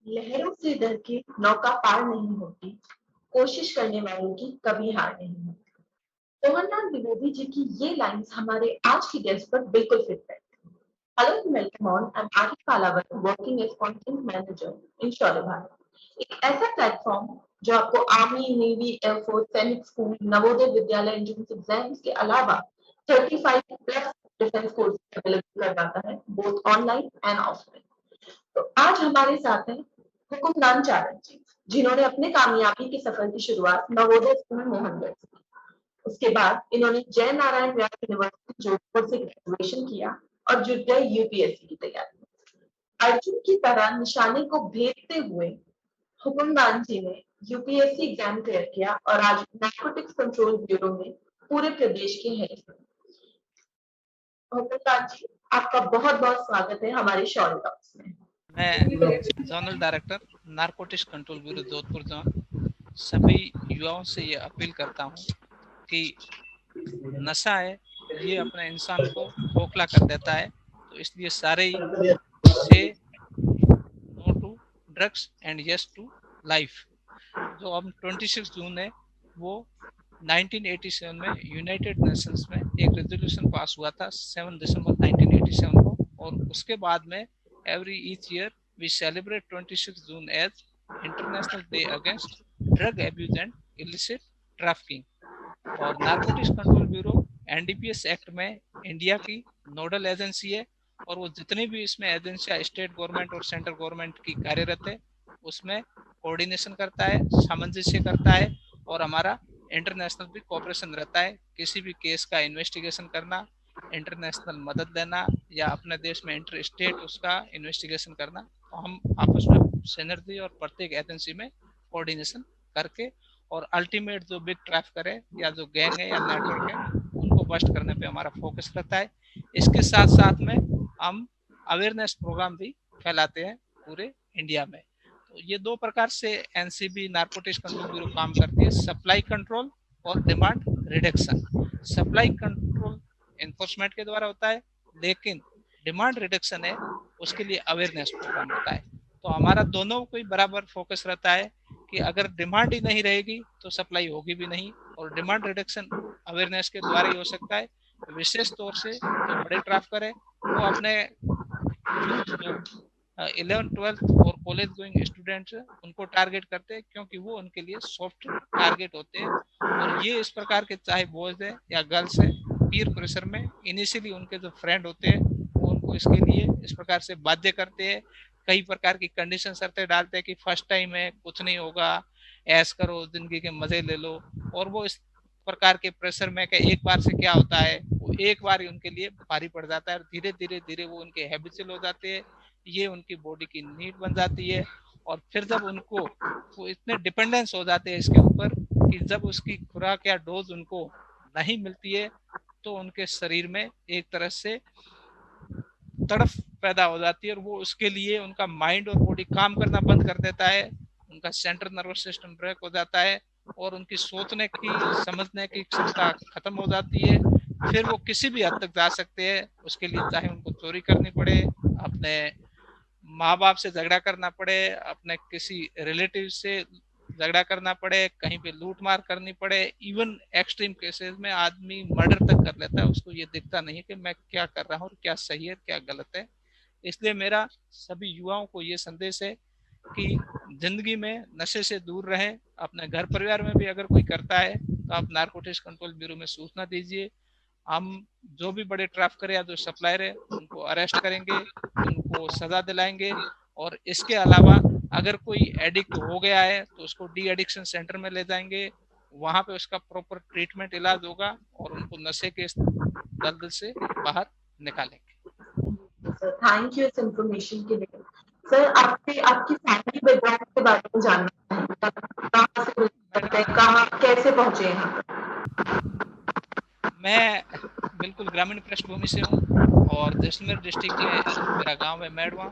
लहरों से डर के नौका पार नहीं होती, कोशिश करने वालों की कभी हार नहीं होती। मोहनलाल द्विवेदी जी की ये लाइन्स हमारे आज के गेस्ट पर बिल्कुल फिट है। Hello and welcome on, I am Arif Palawar, working as content manager in Shaurya Bharat. एक ऐसा प्लेटफॉर्म जो आपको army, navy, air force, Sainik school, Navodaya Vidyalaya entrance exams के अलावा 35 प्लस डिफेंस कोर्सेज अवेलेबल करवाता है, बोथ ऑनलाइन एंड ऑफलाइन। तो आज हमारे साथ हैं हुकुमरान चारण जी, जिन्होंने अपने कामयाबी के सफर की शुरुआत नवोदय स्कूल मोहनगढ़ से की। उसके बाद इन्होंने जय नारायण व्यास यूनिवर्सिटी जोधपुर से ग्रेजुएशन किया और जुट गए यूपीएससी की तैयारी में। अर्जुन की तरह निशाने को भेदते हुए हुकुमरान जी ने यूपीएससी एग्जाम क्लियर किया और आज नार्कोटिक्स कंट्रोल ब्यूरो में पूरे प्रदेश के हेड हैं। हुकुमरान जी, आपका बहुत बहुत स्वागत है हमारे शौर्य टॉक्स में। मैं zonal director narcotics control bureau Jodhpur zone सभी युवाओं से ये अपील करता हूँ कि नशा है ये अपने इंसान को खोखला कर देता है, तो इसलिए सारे ही से no to drugs and yes to life. जो अब 26 जून है वो 1987 में यूनाइटेड नेशंस में एक रेजोल्यूशन पास हुआ था 7 दिसंबर 1987 को, और उसके बाद में every each year we celebrate 26 June as international day against drug abuse and illicit trafficking. और narcotics control bureau NDPS act में इंडिया की नोडल एजेंसी है, और वो जितनी भी इसमें एजेंसियां स्टेट गवर्नमेंट और सेंट्रल गवर्नमेंट की कार्यरत है उसमें कोऑर्डिनेशन करता है, सामंजस्य करता है, और हमारा इंटरनेशनल भी कोऑपरेशन रहता है। किसी भी केस का इन्वेस्टिगेशन करना, इंटरनेशनल मदद लेना या अपने देश में इंटर स्टेट उसका इन्वेस्टिगेशन करना, तो हम आपस में सिनर्जी और प्रत्येक एजेंसी में कोऑर्डिनेशन करके और अल्टीमेट जो बिग ट्रैफिकर है या जो गैंग है या नेटवर्क है उनको बस्ट करने पे हमारा फोकस रहता है। इसके साथ साथ में हम अवेयरनेस प्रोग्राम भी फैलाते हैं पूरे इंडिया में। तो ये दो प्रकार से एनसीबी नारकोटिक्स कंट्रोल ब्यूरो काम करती है, सप्लाई कंट्रोल और demand reduction. Supply control enforcement के द्वारा होता है, लेकिन डिमांड रिडक्शन है उसके लिए अवेयरनेस प्रोग्राम होता है। तो हमारा दोनों को बराबर फोकस रहता है कि अगर डिमांड ही नहीं रहेगी तो सप्लाई होगी भी नहीं, और डिमांड रिडक्शन अवेयरनेस के द्वारा ही हो सकता है। विशेष तौर से जो बड़े ट्रैफिकर है वो अपने यूथ जो 11th-12th और कॉलेज गोइंग स्टूडेंट्स उनको टारगेट करते हैं, क्योंकि वो उनके लिए सॉफ्ट टारगेट होते हैं। और ये इस प्रकार के चाहे बॉयज है या गर्ल्स है, पीयर प्रेशर में इनिशियली उनके जो फ्रेंड होते हैं वो उनको इसके लिए इस प्रकार से बाध्य करते हैं, कई प्रकार की कंडीशन शर्तें डालते हैं कि फर्स्ट टाइम है कुछ नहीं होगा, ऐश करो, जिंदगी के मजे ले लो। और वो इस प्रकार के प्रेशर में कि एक बार से क्या होता है, वो एक बार ही उनके लिए भारी पड़ जाता है, धीरे धीरे धीरे वो उनके हैबिचुअल हो जाते हैं, ये उनकी बॉडी की नीड बन जाती है। और फिर जब उनको वो इतने डिपेंडेंस हो जाते हैं इसके ऊपर कि जब उसकी खुराक या डोज उनको नहीं मिलती है तो उनके शरीर में एक तरह से तड़फ पैदा हो जाती है, और वो उसके लिए उनका माइंड और बॉडी काम करना बंद कर देता है, उनका सेंट्रल नर्वस सिस्टम ब्रेक हो जाता है और उनकी सोचने की समझने की क्षमता खत्म हो जाती है। फिर वो किसी भी हद तक जा सकते हैं, उसके लिए चाहे उनको चोरी करनी पड़े, अपने माँ बाप से झगड़ा करना पड़े, अपने किसी रिलेटिव से झगड़ा करना पड़े, कहीं पे लूट मार करनी पड़े, इवन एक्सट्रीम केसेस में आदमी मर्डर तक कर लेता है, उसको ये दिखता नहीं है कि मैं क्या कर रहा हूँ और क्या सही है क्या गलत है। इसलिए मेरा सभी युवाओं को ये संदेश है कि जिंदगी में नशे से दूर रहें। अपने घर परिवार में भी अगर कोई करता है तो आप नारकोटिक्स कंट्रोल ब्यूरो में सूचना दीजिए। हम जो भी बड़े ट्रैफिकर या जो सप्लायर है उनको अरेस्ट करेंगे, उनको सजा दिलाएंगे। और इसके अलावा अगर कोई एडिक्ट हो गया है तो उसको डी एडिक्शन सेंटर में ले जाएंगे, वहां पे उसका प्रॉपर ट्रीटमेंट इलाज होगा और उनको नशे के दलदल से बाहर निकालेंगे। थैंक यू इस इन्फॉर्मेशन के लिए। सर, आपसे आपकी फैमिली बैकग्राउंड के बारे में जानना है, कहाँ से करते हैं, कहाँ कैसे पहुंचे यहाँ? मैं बिल्कुल ग्रामीण पृष्ठभूमि से हूँ और जैसलमेर डिस्ट्रिक्ट में मेरा गांव है मैडवा,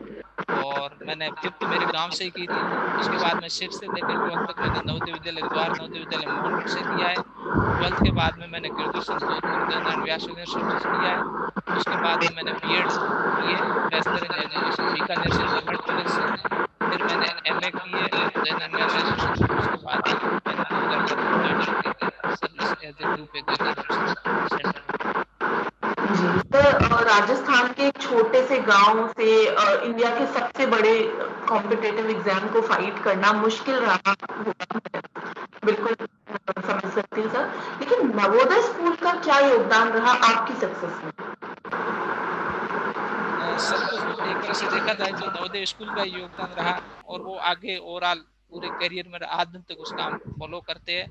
और मैंने 5th मेरे गांव से ही की थी। उसके बाद में 6 से लेकर 12 तक मैंने नवोदय विद्यालय द्वार नवोदय विद्यालय मोहनगढ़ से किया है। 12th के बाद में मैंने ग्रेजुएशन जोधपुर जयनारायण व्यास यूनिवर्सिटी से किया है। उसके बाद में मैंने बीएड किए बैचलर इन एजुकेशन बीकानेर से गवर्नमेंट कॉलेज से। फिर मैंने एमए किए, देन एमएससी, उसके बाद मैंने 2010 में ज्वाइन करके service as a group executive centre में। जी, तो राजस्थान के एक छोटे से गांव से इंडिया के सबसे बड़े कॉम्पिटिटिव एग्जाम को फाइट करना मुश्किल रहा होगा, बिल्कुल समझ सकती हूँ सर। लेकिन नवोदय स्कूल का क्या योगदान रहा आपकी सक्सेस में? सर तो एक तरह से देखा जाए तो नवोदय स्कूल का योगदान रहा, और वो आगे ओवरऑल पूरे करियर में आज दिन तक उसका हम फॉलो करते हैं,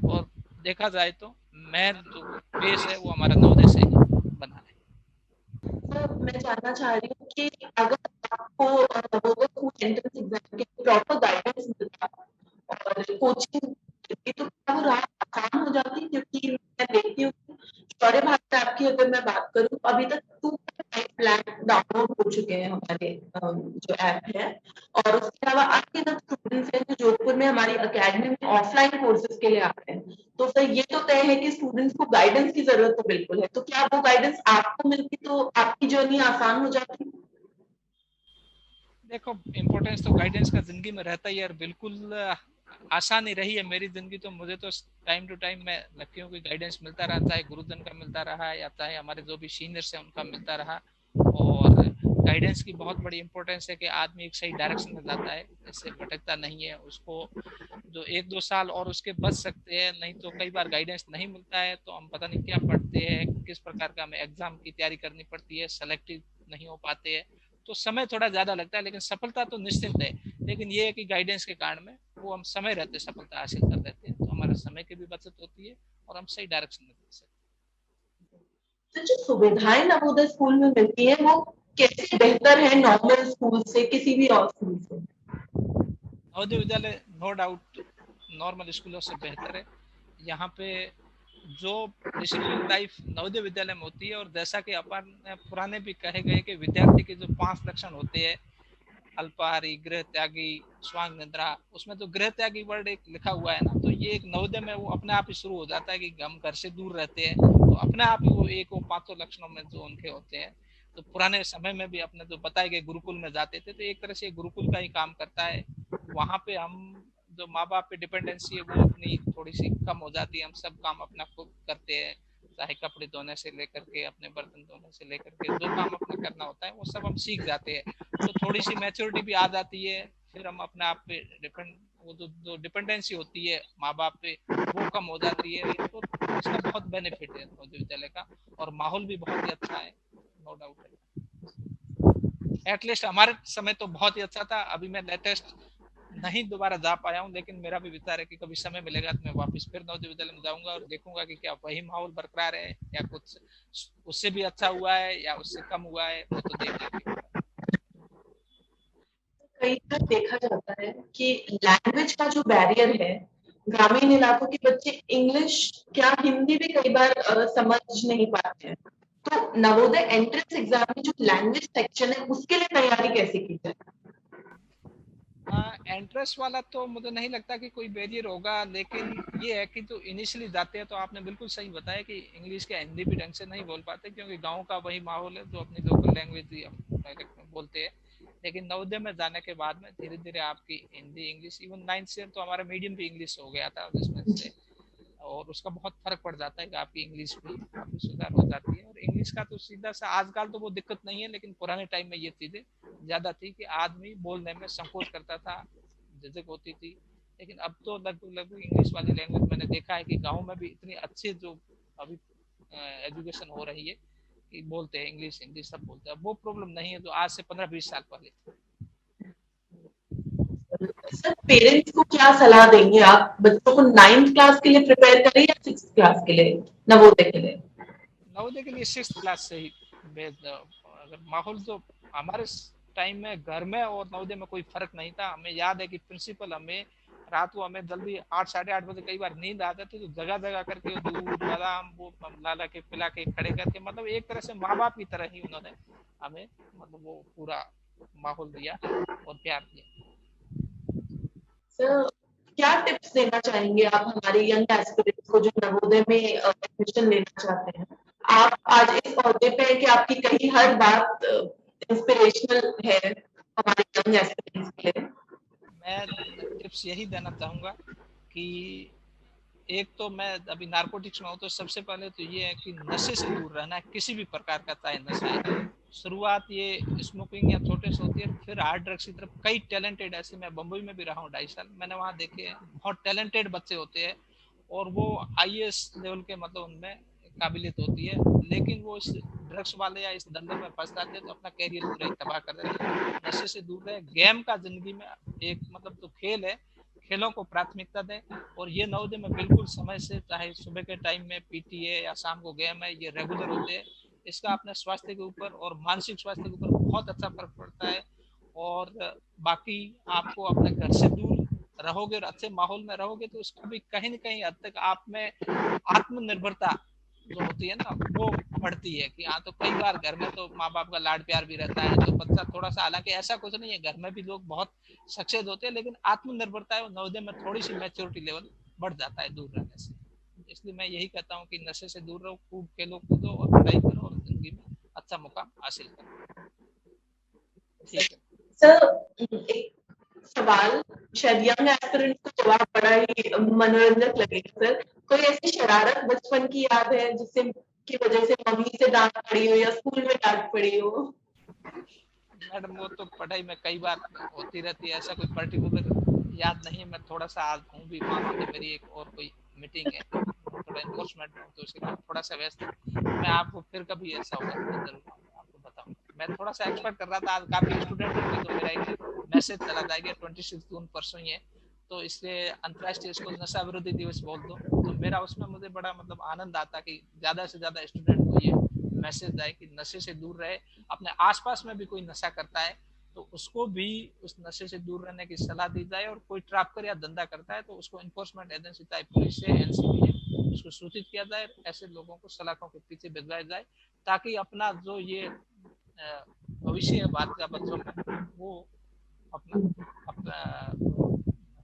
और देखा जाए तो मेन जो बेस है वो हमारा नवोदय से ही बना है। सर मैं जानना चाह रही हूँ कि अगर आपको नवोदय स्कूल एंट्रेंस एग्जाम के प्रॉपर गाइडेंस मिलता और कोचिंग मिलती तो क्या वो राह आसान हो जाती? क्योंकि मैं देखती हूँ शौर्य भारत ऐप की अगर मैं बात करूँ, अभी तक 2.5 लाख डाउनलोड हो चुके हैं हमारे जो ऐप है। और उसके अलावा आपके जो स्टूडेंट्स हैं जो जोधपुर में हमारी अकेडमी में ऑफलाइन कोर्सेज के लिए आते हैं, तो सर ये तो तय है कि स्टूडेंट्स को गाइडेंस की जरूरत तो बिल्कुल है, तो क्या वो गाइडेंस आपको मिलती तो आपकी जर्नी आसान हो जाती? देखो, इम्पोर्टेंस तो गाइडेंस का जिंदगी में रहता ही है, और बिल्कुल आसान ही रही है मेरी जिंदगी। तो मुझे तो टाइम टू टाइम मैं लकी हूँ कि गाइडेंस मिलता रहा, चाहे गुरुजन का मिलता रहा या चाहे हमारे जो भी सीनियर्स हैं उनका मिलता रहा। और गाइडेंस की बहुत बड़ी इंपॉर्टेंस है कि आदमी एक सही डायरेक्शन में जाता है, इससे भटकता नहीं है। उसको जो 1-2 साल और उसके बच सकते हैं, नहीं तो कई बार गाइडेंस नहीं मिलता है तो हम पता नहीं क्या पढ़ते हैं, किस प्रकार का हमें एग्जाम की तैयारी करनी पड़ती है, सेलेक्टिव नहीं हो पाते हैं, तो समय थोड़ा ज़्यादा लगता है। लेकिन सफलता तो निश्चित है, लेकिन ये है कि गाइडेंस के कारण में वो हम समय रहते सफलता हासिल कर लेते हैं, तो हमारा समय की भी बचत होती है और हम सही डायरेक्शन में चल सकते हैं। तो जो सुविधाएं नवोदय स्कूल में मिलती है वो कैसे बेहतर है नॉर्मल स्कूल से, किसी भी और स्कूल से? Navodaya Vidyalaya no doubt normal स्कूलों से बेहतर है। यहाँ पे जो डिसिप्लिन लाइफ नवोदय विद्यालय में होती है, और जैसा कि अपन पुराने भी कहे गए कि विद्यार्थी के जो 5 लक्षण होते हैं, अल्पाहारी, गृह त्यागी, स्वांग निद्रा, उसमें जो गृह त्यागी वर्ड एक लिखा हुआ है ना, तो ये एक नवोदय में वो अपने आप ही शुरू हो जाता है कि हम घर से दूर रहते हैं, तो अपने आप ही वो एक वो 5 लक्षणों में जो उनके होते हैं। तो पुराने समय में भी अपने जो बताए गए गुरुकुल में जाते थे, तो एक तरह से गुरुकुल का ही काम करता है। वहाँ पे हम जो माँ बाप पे डिपेंडेंसी है वो अपनी थोड़ी सी कम हो जाती है, हम सब काम अपना खुद करते हैं, चाहे कपड़े धोने से लेकर के अपने बर्तन धोने से लेकर के जो काम अपना करना होता है वो सब हम सीख जाते हैं। तो थोड़ी सी मैच्योरिटी भी आ जाती है, फिर हम अपने आप पे डिपेंड, वो जो डिपेंडेंसी होती है माँ बाप पे वो कम हो जाती है। तो इसका बहुत बेनिफिट है नवोदय विद्यालय का, और माहौल भी बहुत ही अच्छा है, नो डाउट है। एटलीस्ट हमारे समय तो बहुत ही अच्छा था, अभी मैं लेटेस्ट नहीं दोबारा जा पाया हूँ, लेकिन मेरा भी विचार है कि कभी समय मिलेगा तो मैं वापस फिर नवोदय विद्यालय में जाऊंगा और देखूंगा कि क्या वही माहौल बरकरार है या कुछ उससे भी अच्छा हुआ है या उससे कम हुआ है, वो तो देखने की बात है। कई बार देखा जाता है कि लैंग्वेज का जो बैरियर है, ग्रामीण इलाकों के बच्चे इंग्लिश क्या हिंदी भी कई बार समझ नहीं पाते हैं, तो नवोदय एंट्रेंस एग्जाम में जो लैंग्वेज सेक्शन है उसके लिए तैयारी कैसे की जाए? एंट्रेंस वाला तो मुझे नहीं लगता कि कोई बैरियर होगा, लेकिन ये है कि जो इनिशियली जाते हैं तो आपने बिल्कुल सही बताया कि इंग्लिश का हिंदी भी ढंग से नहीं बोल पाते, क्योंकि गांव का वही माहौल है जो अपनी लोकल लैंग्वेज ही हम डायरेक्ट में बोलते हैं। लेकिन नवोदय में जाने के बाद में धीरे धीरे आपकी हिंदी इंग्लिश, इवन 9th से तो हमारा मीडियम भी इंग्लिश हो गया था जिसमें से, और उसका बहुत फर्क पड़ जाता है कि आपकी इंग्लिश भी काफी सुधार हो जाती है। और इंग्लिश का तो सीधा सा आजकल तो वो दिक्कत नहीं है, लेकिन पुराने टाइम में ये चीजें ज्यादा थी कि आदमी बोलने में संकोच करता था, झिझक होती थी। लेकिन अब तो लगभग लगभग इंग्लिश वाली लैंग्वेज मैंने देखा है कि गाँव में भी इतनी अच्छी जो अभी एजुकेशन हो रही है कि बोलते हैं इंग्लिश हिंदी सब बोलते हैं, वो प्रॉब्लम नहीं है जो आज से 15-20 साल पहले थी। सर पेरेंट्स को क्या सलाह देंगे आप, बच्चों को 9th क्लास के लिए प्रिपेयर करें या 6th क्लास के लिए नवोदय के लिए? नवोदय के लिए 6th क्लास से ही भेज दो। अगर माहौल जो हमारे टाइम में घर में और नवोदय में कोई फर्क नहीं था। हमें याद है कि प्रिंसिपल हमें रात को हमें जल्दी 8-8:30 बजे कई बार नींद आ जाती, तो जगह जगह करके दूध बादाम वो लाला के पिला के खड़े करके, मतलब एक तरह से माँ बाप की तरह ही उन्होंने हमें मतलब वो पूरा माहौल दिया और प्यार दिया। सर क्या टिप्स देना चाहेंगे आप हमारे यंग एस्पिरेंट्स को जो नवोदय में एडमिशन लेना चाहते हैं? आप आज इस ओहदे पे हैं कि आपकी कहीं हर बात इंस्पिरेशनल है हमारे यंग एस्पिरेंट्स के लिए। मैं टिप्स यही देना चाहूँगा कि एक तो मैं अभी नारकोटिक्स में हूँ, तो सबसे पहले तो ये है कि नशे से दूर रहना है, किसी भी प्रकार का चाहे नशा है। शुरुआत ये स्मोकिंग या छोटे से होती है, फिर हार्ड ड्रग्स की तरफ कई टैलेंटेड ऐसे, मैं बम्बई में भी रहा हूँ 2.5 साल, मैंने वहाँ देखे हैं बहुत टैलेंटेड बच्चे होते हैं और वो आईएएस लेवल के मतलब उनमें काबिलियत होती है, लेकिन वो इस ड्रग्स वाले या इस दंगल में फंस जाते हैं तो अपना कैरियर पूरा ही तबाह कर देते हैं। नशे से दूर रहे, गेम का जिंदगी में एक मतलब तो खेल है, खेलों को प्राथमिकता दें। और ये नवोदय में बिल्कुल समय से, चाहे सुबह के टाइम में पीटीए या शाम को गेम है, ये रेगुलर होते हैं। इसका अपने स्वास्थ्य के ऊपर और मानसिक स्वास्थ्य के ऊपर बहुत अच्छा फर्क पड़ता है। और बाकी आपको अपने घर से दूर रहोगे और अच्छे माहौल में रहोगे तो उसका भी कहीं न कहीं हद तक आप में आत्मनिर्भरता जो होती है ना वो बढ़ती है। कि हाँ, तो कई बार घर में तो माँ बाप का लाड प्यार भी रहता है, तो बच्चा थोड़ा सा, हालांकि ऐसा कुछ नहीं है, घर में भी लोग बहुत सक्सेस होते हैं, लेकिन आत्मनिर्भरता है नवोदय में थोड़ी सी मैच्योरिटी लेवल बढ़ जाता है दूर रहने से। इसलिए मैं यही कहता हूँ कि नशे से दूर रहो, खूब खेलो कूदो और पढ़ाई करो और जिंदगी में अच्छा मुकाम हासिल करो। ठीक है सर, एक सवाल, शायद यंग एस्पिरेंट को जवाब बड़ा ही मनोरंजक लगेगा सर। कोई ऐसी शरारत बचपन की याद है जिससे की वजह से मम्मी से डांट पड़ी हो या स्कूल में डांट पड़ी हो? मैडम, वो तो पढ़ाई में कई बार होती रहती है, ऐसा कोई पर्टिकुलर याद नहीं है। मैं थोड़ा सा आज हूँ भी, मानो कि मेरी एक और कोई मीटिंग है, थोड़ा इन्फोर्समेंट में हूँ तो उसके लिए थोड़ा सा व्यस्त हूँ। मैं आपको फिर कभी ऐसा होगा तो जरूर आपको बताऊंगा। मैं थोड़ा सा एक्सपेक्ट कर रहा था, आज काफी स्टूडेंट होंगे तो मेरा एक मैसेज चला जाएगा 26 जून परसों ही है, तो इसलिए अंतर्राष्ट्रीय स्कूल नशा विरोधी दिवस बोल दो, तो मेरा उसमें मुझे बड़ा मतलब आनंद आता कि ज्यादा से ज्यादा स्टूडेंट को ये मैसेज जाए कि नशे से दूर रहे। अपने आसपास में भी कोई नशा करता है तो उसको भी उस नशे से दूर रहने की सलाह दी जाए, और कोई ट्रैफकर या धंधा करता है तो उसको इन्फोर्समेंट एजेंसी चाहे पुलिस है, एनसीबी है, उसको सूचित किया जाए, ऐसे लोगों को सलाखों के पीछे भिजवाया जाए, ताकि अपना जो ये भविष्य है बात का बच्चों में, वो अपना अपना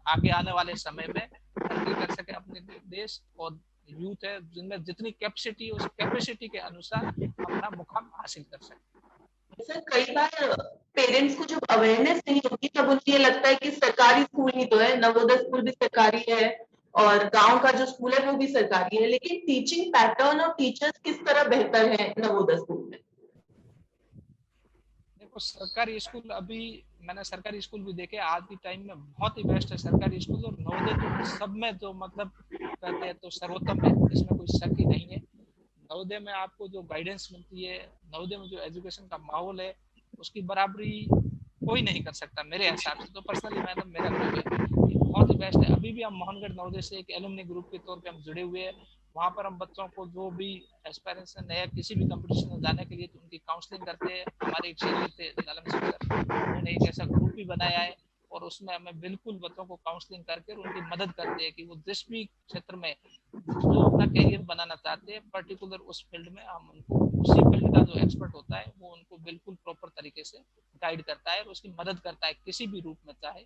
आगे आने वाले समय में तरक्की कर सके अपने देश। और यूथ है जिनमें जितनी कैपेसिटी है उस कैपेसिटी के अनुसार अपना मुकाम हासिल कर सके। सर, कई बार पेरेंट्स को जब अवेयरनेस नहीं होती तब उनको ये लगता है कि सरकारी स्कूल ही तो है, नवोदय स्कूल भी सरकारी है और गांव का जो स्कूल है वो भी सरकारी है, लेकिन टीचिंग पैटर्न और टीचर्स किस तरह बेहतर है नवोदय स्कूल में? देखो, सरकारी स्कूल अभी मैंने सरकारी स्कूल भी देखे, आज की टाइम में बहुत ही बेस्ट है सरकारी स्कूल, और नवोदय तो सब में जो मतलब कहते हैं तो सर्वोत्तम है, इसमें कोई शक ही नहीं है। नवोदय में आपको जो गाइडेंस मिलती है, नवोदय में जो एजुकेशन का माहौल है, उसकी बराबरी कोई नहीं कर सकता मेरे हिसाब से। तो पर्सनली मैडम मेरा व्यू है कि बहुत ही बेस्ट है। अभी भी हम मोहनगढ़ नवोदय से एक एलुमनी ग्रुप के तौर पे हम जुड़े हुए हैं। वहाँ पर हम बच्चों को जो भी एस्पायरेशन है किसी भी कंपटीशन में जाने के लिए, तो उनकी काउंसलिंग करते हैं। हमारे एक सीनियर थे ललन सिंह सर, उन्होंने एक ऐसा ग्रुप भी बनाया है, और उसमें हमें बिल्कुल बच्चों को काउंसलिंग करके उनकी मदद करते हैं कि वो जिस भी क्षेत्र में जो अपना करियर बनाना चाहते हैं पर्टिकुलर उस फील्ड में, हम उनको उसी फील्ड का जो एक्सपर्ट होता है वो उनको बिल्कुल प्रॉपर तरीके से गाइड करता है और उसकी मदद करता है किसी भी रूप में, चाहे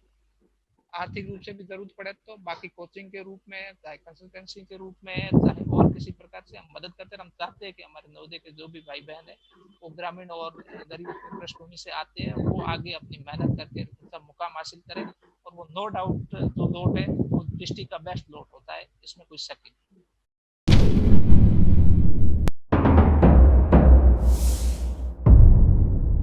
आर्थिक रूप से भी जरूरत पड़े तो, बाकी कोचिंग के रूप में, चाहे कंसल्टेंसी के रूप में, चाहे और किसी प्रकार से हम मदद करते हैं। हम चाहते हैं कि हमारे नवोदय के जो भी भाई बहन है वो ग्रामीण और गरीब पृष्ठभूमि से आते हैं, वो आगे अपनी मेहनत करके अच्छा मुकाम हासिल करें, और वो नो डाउट जो लोट है वो डिस्ट्रिक्ट का बेस्ट लोट होता है, इसमें कोई शक नहीं।